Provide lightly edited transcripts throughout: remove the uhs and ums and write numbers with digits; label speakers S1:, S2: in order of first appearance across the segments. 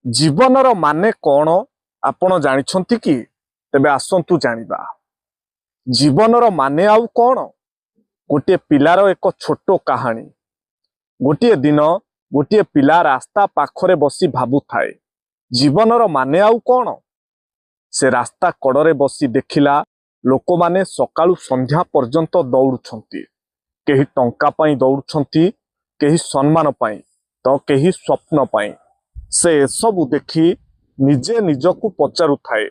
S1: जीवनर माने कौन आपण जानिछंती कि? तेबे आसंतु जानिबा। जीवनर माने आउ कौन? गोटे पिलार एक छोट कहानी। गोटे दिन गोटे पिला रास्ता पाखरे बसी भाबु थाए, जीवनर माने आउ कौन? से रास्ता कड़रे बसी देखिला लोक माने सकाळु संध्या पर्यंत दौड़ुछंती। केही टंका पाई दौड़ुछंती, केही सम्मान पाई, तो केही स्वप्न पाई। से सबु देखि निजे निजकु पचारु थाए,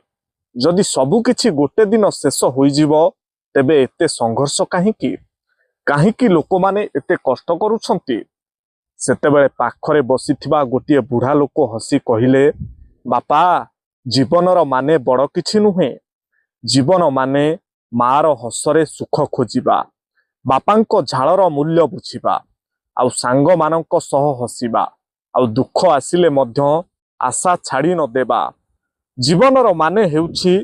S1: जदि सबु किछि गोटे दिन शेष होइजिवो तेबे एते संघर्ष काहीकि? काहीकि लोक माने एते कष्ट करूछंती? सेतेबेले पाखरे बसिथिबा गोटिए बुढ़ा लोक हसी कहिले, बापा, जीवनर माने बड़ किछि नुहे। जीवन माने मार हसरे सुख खोजिबा, बापांको झालर मूल्य बुझिबा, आउ सांग मानंको सह हसिबा, आउ दुख आसिले मध्य आशा छाड़ी न देबा। जीवनर माने हेउछि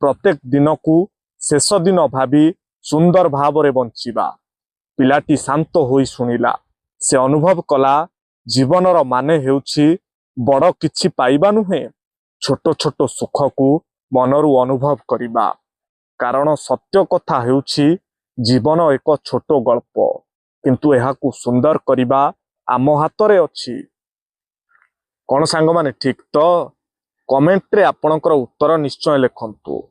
S1: प्रत्येक दिन को शेष दिन भाबी सुंदर भावरे बंचिबा। पिलाटी शांत होई सुनिला। से अनुभव कला जीवनर माने हेउछि बड़ किछि पाइबा नुहे, छोट छोट सुख को मनरु अनुभव करिबा। कारण सत्य कथा हेउछि जीवन एक छोट गल्प, किंतु एहाकु सुंदर करिबा आम हातरे अछि। कौन सांग माने ठीक तो? कमेंट रे आपणकर उत्तर निश्चय लिखंतु।